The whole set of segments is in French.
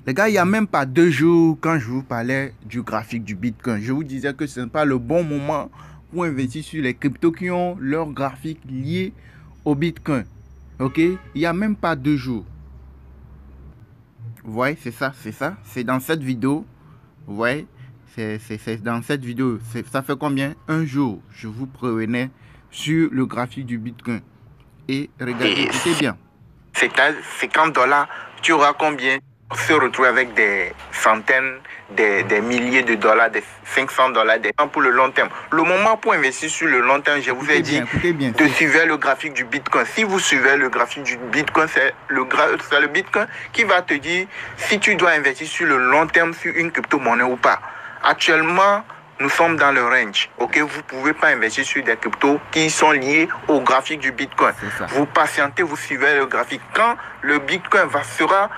Les gars, il n'y a même pas 2 jours, quand je vous parlais du graphique du Bitcoin, je vous disais que ce n'est pas le bon moment pour investir sur les cryptos qui ont leur graphique lié au Bitcoin. Ok? Il n'y a même pas 2 jours. Vous voyez, c'est ça, c'est ça. C'est dans cette vidéo. Vous voyez, c'est dans cette vidéo. Ça fait combien? Un jour, je vous prévenais sur le graphique du Bitcoin. Et regardez, écoutez bien. C'est à 50 $, tu auras combien? Se retrouver avec des centaines, des milliers de dollars, des 500 $, des pour le long terme. Le moment pour investir sur le long terme, je vous ai dit de suivre le graphique du Bitcoin. Si vous suivez le graphique du Bitcoin, c'est le Bitcoin qui va te dire si tu dois investir sur le long terme sur une crypto-monnaie ou pas. Actuellement, nous sommes dans le range. Ok, vous ne pouvez pas investir sur des cryptos qui sont liés au graphique du Bitcoin. Vous patientez, vous suivez le graphique. Quand le Bitcoin sera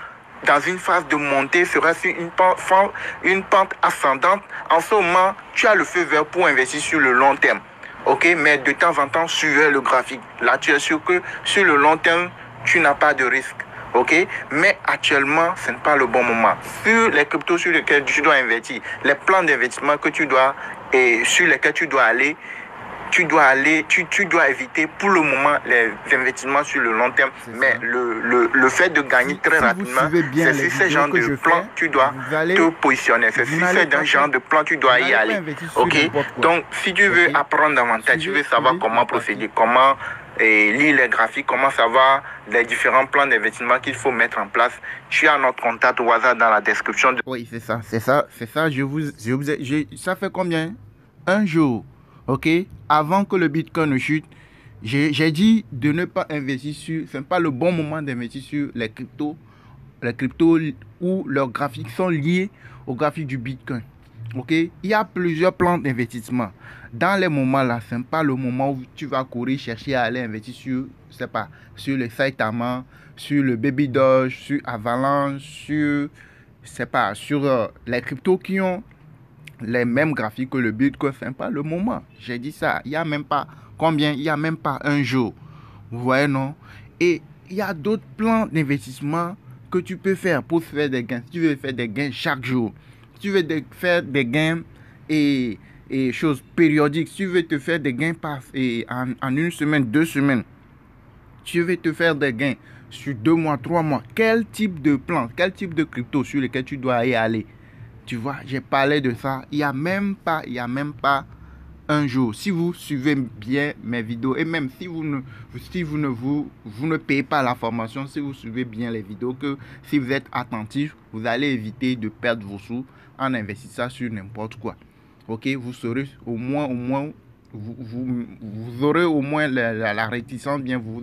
dans une phase de montée, sera sur une pente ascendante, en ce moment, tu as le feu vert pour investir sur le long terme. Ok, mais de temps en temps, suivez le graphique. Là, tu es sûr que sur le long terme, tu n'as pas de risque. Ok, mais actuellement, ce n'est pas le bon moment. Sur les cryptos sur lesquels tu dois investir, les plans d'investissement que tu dois et sur lesquels tu dois aller, tu dois éviter pour le moment les investissements sur le long terme. Mais le fait de gagner très rapidement, c'est sur ce genre de plan tu dois te positionner. C'est sur ce genre de plan tu dois y aller. Ok, donc si tu veux apprendre davantage, tu veux savoir comment procéder, comment lire les graphiques, comment savoir les différents plans d'investissement qu'il faut mettre en place, tu as notre contact au hasard dans la description. Oui, c'est ça. Ça fait combien? Un jour. Ok, avant que le Bitcoin ne chute, j'ai dit de ne pas investir sur, ce n'est pas le bon moment d'investir sur les cryptos où leurs graphiques sont liés au graphique du Bitcoin. Ok, il y a plusieurs plans d'investissement. Dans les moments là, ce n'est pas le moment où tu vas courir chercher à aller investir sur, je sais pas, sur le Saitama, sur le Baby Doge, sur Avalanche, sur, je sais pas, sur les cryptos qui ont les mêmes graphiques que le Bitcoin. Ce n'est pas le moment. J'ai dit ça. Il n'y a même pas combien? Il n'y a même pas un jour. Vous voyez, non? Et il y a d'autres plans d'investissement que tu peux faire pour faire des gains. Si tu veux faire des gains chaque jour, si tu veux faire des gains et choses périodiques, si tu veux te faire des gains en une semaine, 2 semaines, tu veux te faire des gains sur 2 mois, 3 mois, quel type de plan, quel type de crypto sur lequel tu dois y aller? Tu vois, j'ai parlé de ça. Il n'y a même pas un jour. Si vous suivez bien mes vidéos et même si vous ne payez pas la formation, si vous suivez bien les vidéos, que si vous êtes attentif, vous allez éviter de perdre vos sous en investissant sur n'importe quoi. Ok, vous saurez au moins, vous aurez au moins la réticence bien, vous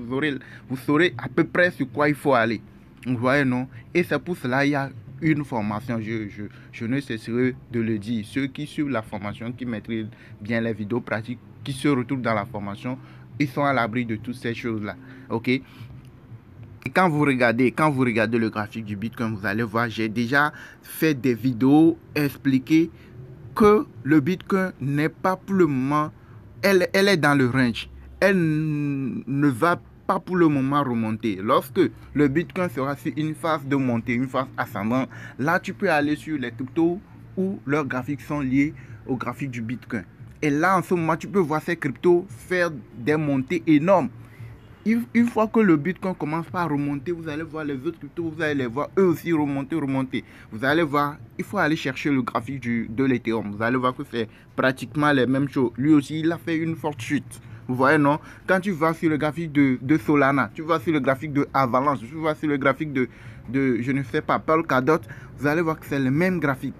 saurez à peu près sur quoi il faut aller. Vous voyez, non? Et c'est pour cela il y a une formation, je ne cesserai de le dire. Ceux qui suivent la formation, qui maîtrisent bien les vidéos pratiques, qui se retrouvent dans la formation, ils sont à l'abri de toutes ces choses-là. Ok? Et quand vous regardez le graphique du Bitcoin, vous allez voir, j'ai déjà fait des vidéos expliquer que le Bitcoin n'est pas pour le moment, elle est dans le range. Elle ne va pas pour le moment remonter. Lorsque le Bitcoin sera sur une phase de montée, une phase ascendante, là tu peux aller sur les cryptos où leurs graphiques sont liés au graphique du Bitcoin. Et là en ce moment tu peux voir ces cryptos faire des montées énormes. Une fois que le Bitcoin commence par remonter, vous allez voir les autres cryptos, vous allez les voir eux aussi remonter. Vous allez voir, il faut aller chercher le graphique de l'Ethereum. Vous allez voir que c'est pratiquement les mêmes choses. Lui aussi, il a fait une forte chute. Vous voyez, non? Quand tu vas sur le graphique de Solana, tu vas sur le graphique de Avalanche, tu vas sur le graphique de je ne sais pas, Polkadot, vous allez voir que c'est le même graphique.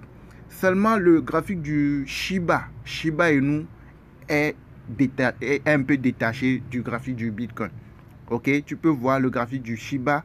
Seulement le graphique du Shiba Inu est un peu détaché du graphique du Bitcoin. Ok, tu peux voir le graphique du Shiba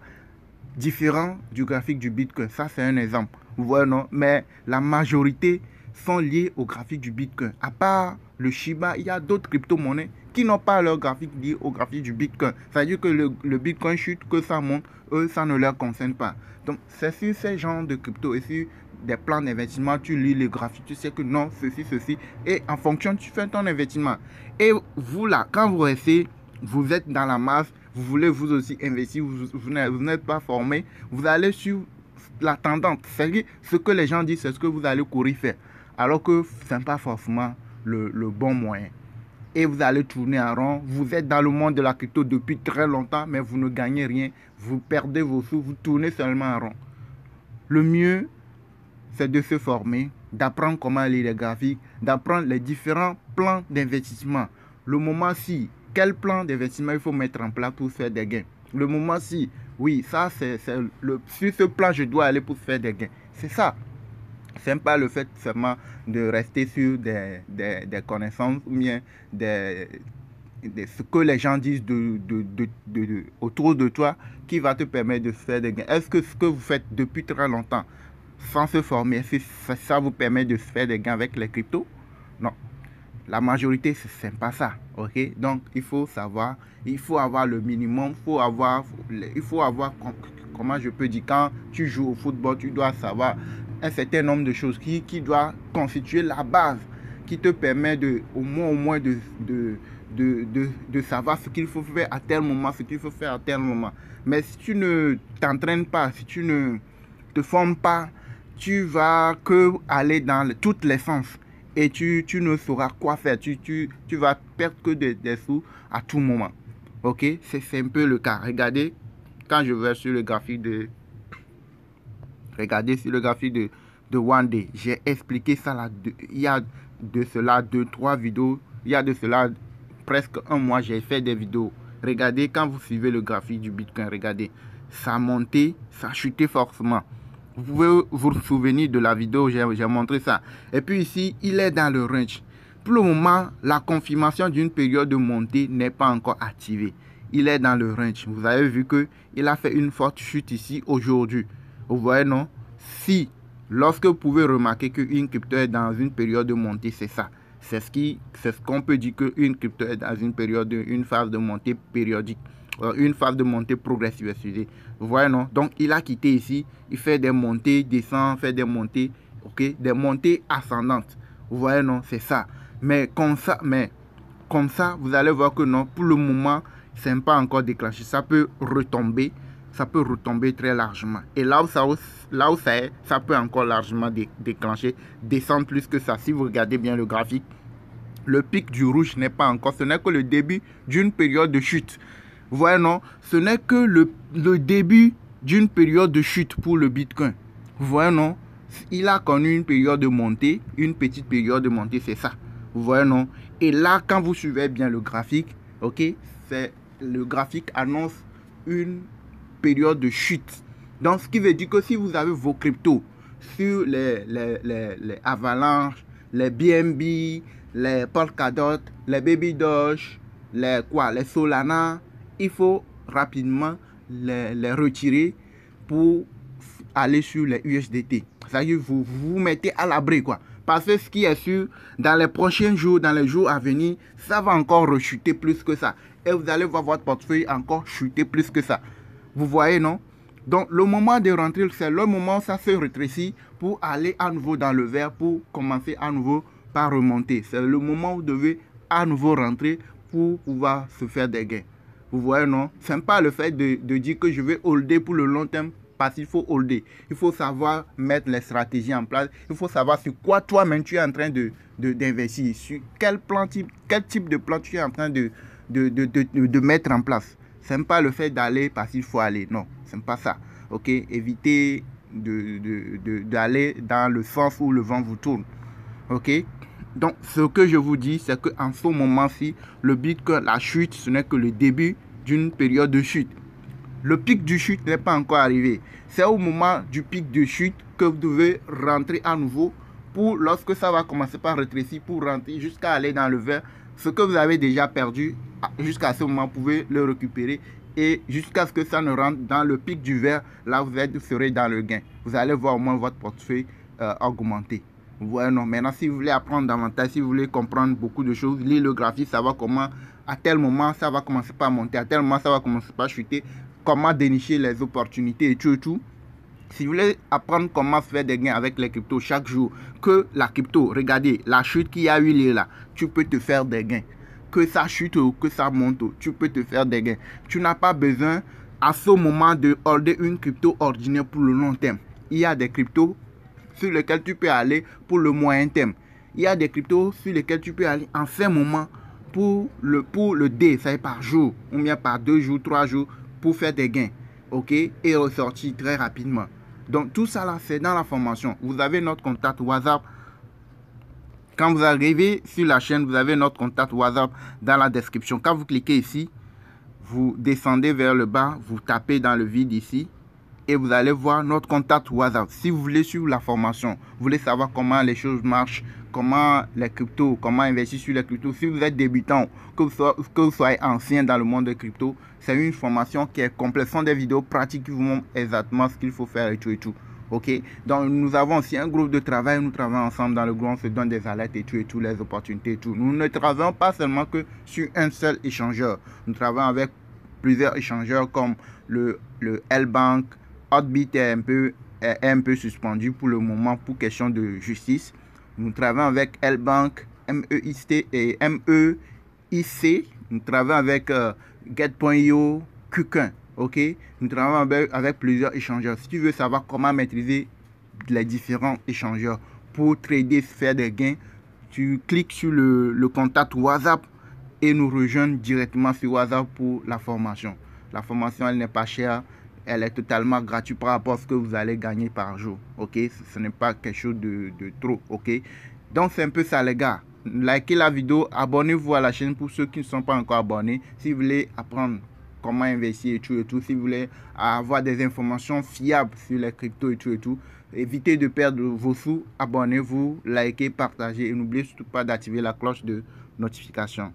différent du graphique du Bitcoin. Ça, c'est un exemple. Vous voyez, non? Mais la majorité sont liés au graphique du Bitcoin. À part le Shiba, il y a d'autres crypto-monnaies qui n'ont pas leur graphique lié au graphique du Bitcoin. Ça veut dire que le Bitcoin chute, que ça monte, eux, ça ne leur concerne pas. Donc, c'est sur ces genres de crypto et sur des plans d'investissement, tu lis les graphiques, tu sais que non, ceci. Et en fonction, tu fais ton investissement. Et vous, là, quand vous restez, vous êtes dans la masse, vous voulez vous aussi investir, vous n'êtes pas formé, vous allez sur la tendance. C'est ce que les gens disent, c'est ce que vous allez courir faire. Alors que ce n'est pas forcément le bon moyen. Et vous allez tourner en rond. Vous êtes dans le monde de la crypto depuis très longtemps, mais vous ne gagnez rien. Vous perdez vos sous, vous tournez seulement en rond. Le mieux, c'est de se former, d'apprendre comment lire les graphiques, d'apprendre les différents plans d'investissement. Le moment-ci, quel plan d'investissement il faut mettre en place pour faire des gains. Le moment-ci, oui, ça c'est sur ce plan, je dois aller pour faire des gains. C'est ça. Ce n'est pas le fait seulement de rester sur des connaissances ou bien ce que les gens disent autour de toi qui va te permettre de faire des gains. Est-ce que ce que vous faites depuis très longtemps sans se former, est-ce que ça vous permet de faire des gains avec les cryptos? Non. La majorité, ce n'est pas ça. Ok? Donc, il faut savoir, il faut avoir le minimum, il faut avoir, comment je peux dire, quand tu joues au football, tu dois savoir un certain nombre de choses qui doit constituer la base qui te permet au moins de savoir ce qu'il faut faire à tel moment, ce qu'il faut faire à tel moment. Mais si tu ne t'entraînes pas, si tu ne te formes pas, tu vas que aller dans toutes les sens et tu ne sauras quoi faire. Tu vas perdre que des sous à tout moment. Ok? C'est un peu le cas. Regardez, quand je vais sur le graphique regardez sur le graphique de One Day. J'ai expliqué ça là. Il y a de cela 2-3 vidéos. Il y a de cela presque un mois, j'ai fait des vidéos. Regardez, quand vous suivez le graphique du Bitcoin, regardez. Ça a monté, ça a chuté forcément. Vous pouvez vous souvenir de la vidéo, j'ai montré ça. Et puis ici, il est dans le range. Pour le moment, la confirmation d'une période de montée n'est pas encore activée. Il est dans le range. Vous avez vu qu'il a fait une forte chute ici aujourd'hui. Vous voyez, non? Si, lorsque vous pouvez remarquer qu'une crypto est dans une période de montée, c'est ça. C'est ce qu'on peut dire qu'une crypto est dans une phase de montée périodique. Une phase de montée progressive, excusez. Vous voyez, non? Donc, il a quitté ici. Il fait des montées, descend, fait des montées. Ok? Des montées ascendantes. Vous voyez, non? C'est ça. Mais comme ça, vous allez voir que non, pour le moment, ce n'est pas encore déclenché. Ça peut retomber. Ça peut retomber très largement. Et là où ça est, ça peut encore largement déclencher, descendre plus que ça. Si vous regardez bien le graphique, le pic du rouge n'est pas encore. Ce n'est que le début d'une période de chute. Vous voyez, non? Ce n'est que le début d'une période de chute pour le Bitcoin. Vous voyez, non? Il a connu une période de montée, une petite période de montée, c'est ça. Vous voyez, non? Et là, quand vous suivez bien le graphique, ok, le graphique annonce une période de chute. Donc, ce qui veut dire que si vous avez vos cryptos sur les Avalanche, les BNB, les Polkadot, les Baby Doge, les Solana, il faut rapidement les retirer pour aller sur les USDT. C'est-à-dire vous vous mettez à l'abri, quoi. Parce que ce qui est sûr, dans les prochains jours, dans les jours à venir, ça va encore rechuter plus que ça. Et vous allez voir votre portefeuille encore chuter plus que ça. Vous voyez, non? Donc, le moment de rentrer, c'est le moment où ça se rétrécit pour aller à nouveau dans le vert, pour commencer à nouveau par remonter. C'est le moment où vous devez à nouveau rentrer pour pouvoir se faire des gains. Vous voyez, non? Ce n'est pas le fait de dire que je vais holder pour le long terme, parce qu'il faut holder. Il faut savoir mettre les stratégies en place. Il faut savoir sur quoi toi-même tu es en train d'investir. Sur quel type de plan tu es en train de mettre en place. Ce n'est pas le fait d'aller parce qu'il faut aller. Non, ce n'est pas ça. Ok? Évitez d'aller dans le sens où le vent vous tourne. Ok? Donc, ce que je vous dis, c'est qu'en ce moment-ci, le Bitcoin, la chute, ce n'est que le début d'une période de chute. Le pic de chute n'est pas encore arrivé. C'est au moment du pic de chute que vous devez rentrer à nouveau pour, lorsque ça va commencer par rétrécir, pour rentrer jusqu'à aller dans le vert. Ce que vous avez déjà perdu, jusqu'à ce moment, vous pouvez le récupérer. Et jusqu'à ce que ça ne rentre dans le pic du vert, là, vous serez dans le gain. Vous allez voir au moins votre portefeuille augmenter. Vous voyez, non. Maintenant, si vous voulez apprendre davantage, si vous voulez comprendre beaucoup de choses, lire le graphique, savoir comment, à tel moment, ça va commencer par monter, à tel moment, ça va commencer par chuter, comment dénicher les opportunités et tout. Si vous voulez apprendre comment faire des gains avec les cryptos chaque jour, que la crypto, regardez, la chute qu'il y a eu là, tu peux te faire des gains. Que ça chute ou que ça monte, tu peux te faire des gains. Tu n'as pas besoin à ce moment de holder une crypto ordinaire pour le long terme. il y a des cryptos sur lesquels tu peux aller pour le moyen terme. Il y a des cryptos sur lesquels tu peux aller en ce moment pour le day, ça est par jour, ou bien par 2 jours, 3 jours, pour faire des gains, ok, et ressortir très rapidement. Donc tout ça là, c'est dans la formation. Vous avez notre contact WhatsApp. Quand vous arrivez sur la chaîne, vous avez notre contact WhatsApp dans la description. Quand vous cliquez ici, vous descendez vers le bas, vous tapez dans le vide ici et vous allez voir notre contact WhatsApp. Si vous voulez suivre la formation, vous voulez savoir comment les choses marchent, comment les cryptos, comment investir sur les cryptos. Si vous êtes débutant, que vous soyez ancien dans le monde des cryptos, c'est une formation qui est complète. Ce sont des vidéos pratiques qui vous montrent exactement ce qu'il faut faire et tout et tout. Ok, donc nous avons aussi un groupe de travail, nous travaillons ensemble dans le groupe, on se donne des alertes et tout, les opportunités et tout. Nous ne travaillons pas seulement que sur un seul échangeur, nous travaillons avec plusieurs échangeurs comme le L-Bank. Hotbit est un peu suspendu pour le moment pour question de justice. Nous travaillons avec L-Bank, MEIC et MEIC. Nous travaillons avec Get.io, Kucoin. Ok, nous travaillons avec plusieurs échangeurs. Si tu veux savoir comment maîtriser les différents échangeurs pour trader, faire des gains, tu cliques sur le contact WhatsApp et nous rejoindre directement sur WhatsApp pour la formation. La formation, elle n'est pas chère, elle est totalement gratuite par rapport à ce que vous allez gagner par jour. Ok, ce n'est pas quelque chose de trop. Ok, donc c'est un peu ça les gars. Likez la vidéo, abonnez-vous à la chaîne pour ceux qui ne sont pas encore abonnés. Si vous voulez apprendre comment investir et tout, si vous voulez avoir des informations fiables sur les cryptos et tout, évitez de perdre vos sous, abonnez-vous, likez, partagez et n'oubliez surtout pas d'activer la cloche de notification.